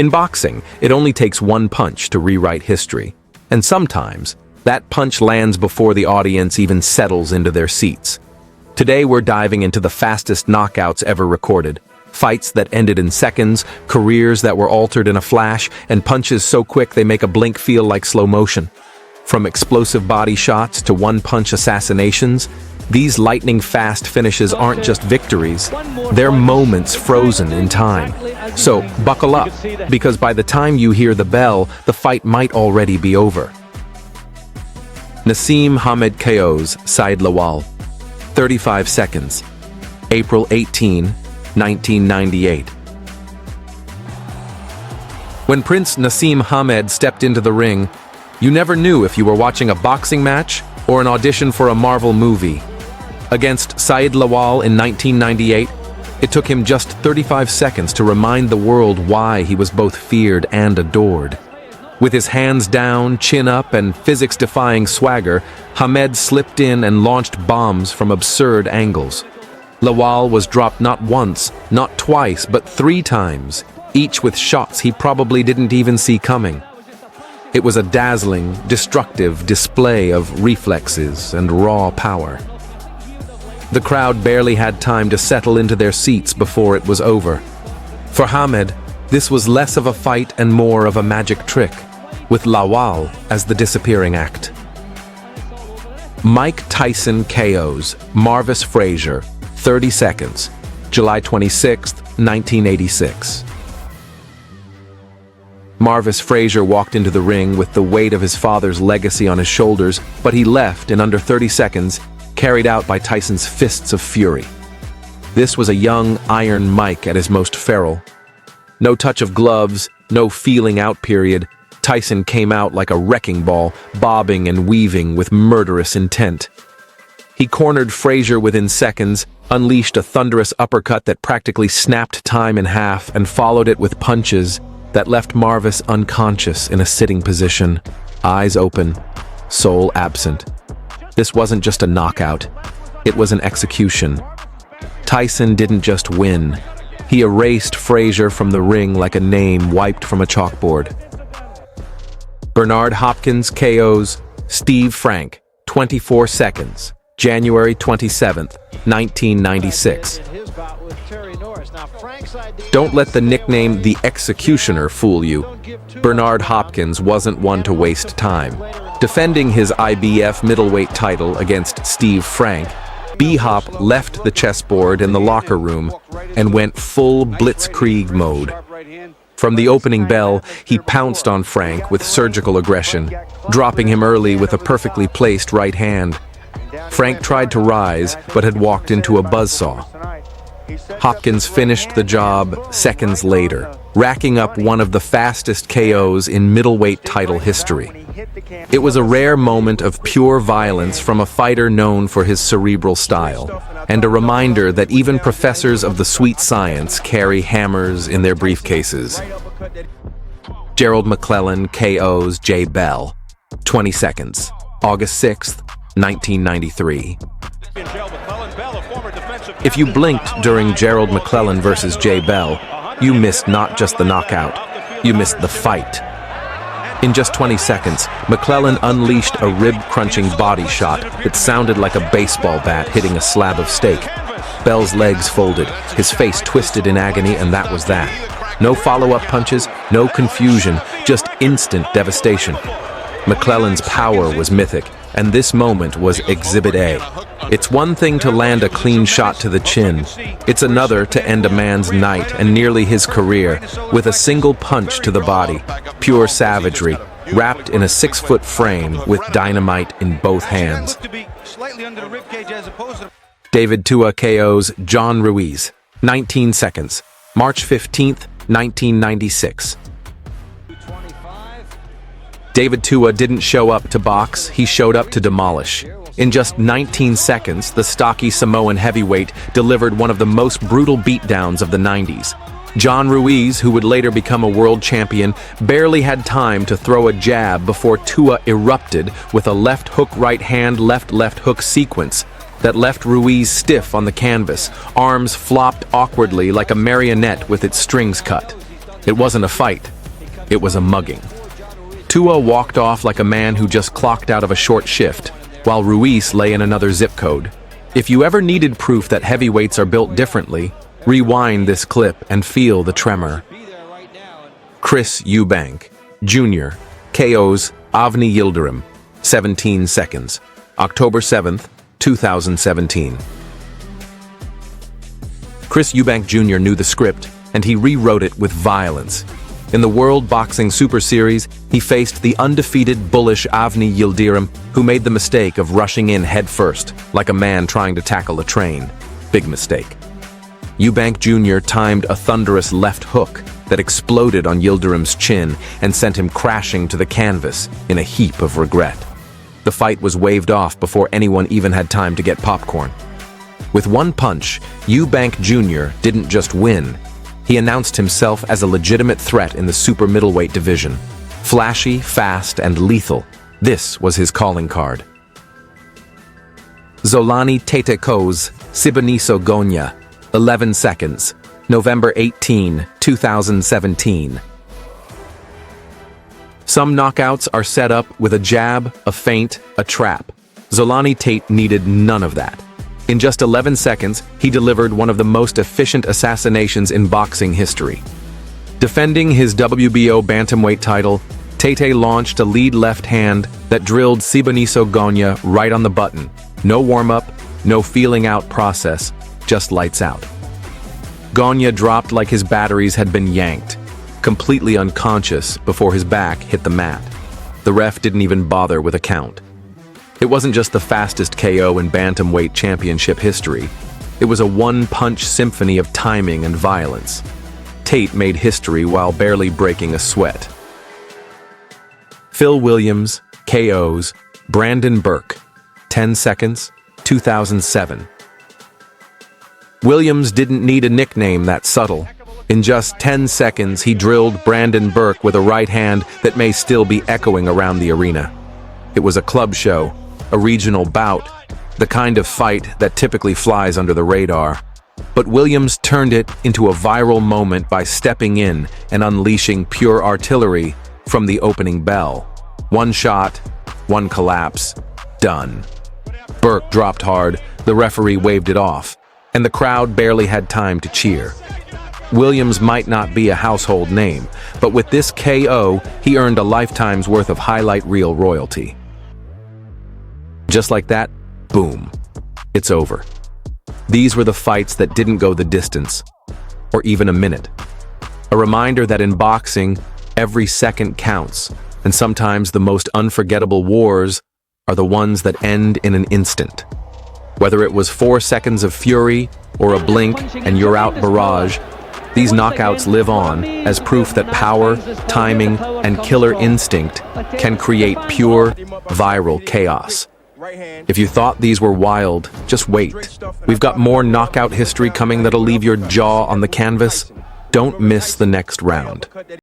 In boxing, it only takes one punch to rewrite history. And sometimes, that punch lands before the audience even settles into their seats. Today we're diving into the fastest knockouts ever recorded. Fights that ended in seconds, careers that were altered in a flash, and punches so quick they make a blink feel like slow motion. From explosive body shots to one-punch assassinations, these lightning-fast finishes aren't just victories, they're moments frozen in time. So, buckle up, because by the time you hear the bell, the fight might already be over. Naseem Hamed KOs Said Lawal. 35 seconds. April 18, 1998. When Prince Naseem Hamed stepped into the ring, you never knew if you were watching a boxing match or an audition for a Marvel movie. Against Said Lawal in 1998, it took him just 35 seconds to remind the world why he was both feared and adored. With his hands down, chin up, and physics-defying swagger, Hamed slipped in and launched bombs from absurd angles. Lawal was dropped not once, not twice, but 3 times, each with shots he probably didn't even see coming. It was a dazzling, destructive display of reflexes and raw power. The crowd barely had time to settle into their seats before it was over. For Hamed, this was less of a fight and more of a magic trick, with Lawal as the disappearing act. Mike Tyson KOs Marvis Frazier, 30 seconds, July 26, 1986. Marvis Frazier walked into the ring with the weight of his father's legacy on his shoulders, but he left in under 30 seconds, carried out by Tyson's fists of fury. This was a young Iron Mike at his most feral. No touch of gloves, no feeling out period. Tyson came out like a wrecking ball, bobbing and weaving with murderous intent. He cornered Frazier within seconds, unleashed a thunderous uppercut that practically snapped time in half, and followed it with punches that left Marvis unconscious in a sitting position, eyes open, soul absent. This wasn't just a knockout, it was an execution. Tyson didn't just win, he erased Frazier from the ring like a name wiped from a chalkboard. Bernard Hopkins KOs Steve Frank, 24 seconds, January 27, 1996. Don't let the nickname The Executioner fool you. Bernard Hopkins wasn't one to waste time. Defending his IBF middleweight title against Steve Frank, B-Hop left the chessboard in the locker room and went full blitzkrieg mode. From the opening bell, he pounced on Frank with surgical aggression, dropping him early with a perfectly placed right hand. Frank tried to rise, but had walked into a buzzsaw. Hopkins finished the job seconds later, racking up one of the fastest KOs in middleweight title history. It was a rare moment of pure violence from a fighter known for his cerebral style, and a reminder that even professors of the sweet science carry hammers in their briefcases. Gerald McClellan KOs Jay Bell, 20 seconds, August 6, 1993. If you blinked during Gerald McClellan versus Jay Bell, you missed not just the knockout, you missed the fight. In just 20 seconds, McClellan unleashed a rib-crunching body shot that sounded like a baseball bat hitting a slab of steak. Bell's legs folded, his face twisted in agony, and that was that. No follow-up punches, no confusion, just instant devastation. McClellan's power was mythic, and this moment was Exhibit A. It's one thing to land a clean shot to the chin. It's another to end a man's night and nearly his career with a single punch to the body. Pure savagery, wrapped in a 6-foot frame with dynamite in both hands. David Tua KOs John Ruiz, 19 seconds, March 15th, 1996. David Tua didn't show up to box, he showed up to demolish. In just 19 seconds, the stocky Samoan heavyweight delivered one of the most brutal beatdowns of the 90s. John Ruiz, who would later become a world champion, barely had time to throw a jab before Tua erupted with a left hook right hand left hook sequence that left Ruiz stiff on the canvas, arms flopped awkwardly like a marionette with its strings cut. It wasn't a fight, it was a mugging. Tua walked off like a man who just clocked out of a short shift, while Ruiz lay in another zip code. If you ever needed proof that heavyweights are built differently, rewind this clip and feel the tremor. Chris Eubank, Jr., KOs Avni Yildirim, 17 seconds. October 7th, 2017. Chris Eubank Jr. knew the script, and he rewrote it with violence. In the World Boxing Super Series, he faced the undefeated, bullish Avni Yildirim, who made the mistake of rushing in headfirst, like a man trying to tackle a train. Big mistake. Eubank Jr. timed a thunderous left hook that exploded on Yildirim's chin and sent him crashing to the canvas in a heap of regret. The fight was waved off before anyone even had time to get popcorn. With one punch, Eubank Jr. didn't just win. He announced himself as a legitimate threat in the super middleweight division. Flashy, fast, and lethal. This was his calling card. Zolani Tete Siboniso Gonya, 11 seconds. November 18, 2017. Some knockouts are set up with a jab, a feint, a trap. Zolani Tete needed none of that. In just 11 seconds, he delivered one of the most efficient assassinations in boxing history. Defending his WBO bantamweight title, Tete launched a lead left hand that drilled Siboniso Gonya right on the button. No warm-up, no feeling out process, just lights out. Gonya dropped like his batteries had been yanked, completely unconscious before his back hit the mat. The ref didn't even bother with a count. It wasn't just the fastest KO in bantamweight championship history. It was a one-punch symphony of timing and violence. Tate made history while barely breaking a sweat. Phil Williams, KOs, Brandon Burke, 10 seconds, 2007. Williams didn't need a nickname that subtle. In just 10 seconds, he drilled Brandon Burke with a right hand that may still be echoing around the arena. It was a club show, a regional bout, the kind of fight that typically flies under the radar. But Williams turned it into a viral moment by stepping in and unleashing pure artillery from the opening bell. One shot, one collapse, done. Burke dropped hard, the referee waved it off, and the crowd barely had time to cheer. Williams might not be a household name, but with this KO, he earned a lifetime's worth of highlight reel royalty. Just like that, boom, it's over. These were the fights that didn't go the distance, or even a minute. A reminder that in boxing, every second counts, and sometimes the most unforgettable wars are the ones that end in an instant. Whether it was 4 seconds of fury or a blink and you're out barrage, these knockouts live on as proof that power, timing, and killer instinct can create pure, viral chaos. If you thought these were wild, just wait. We've got more knockout history coming that'll leave your jaw on the canvas. Don't miss the next round.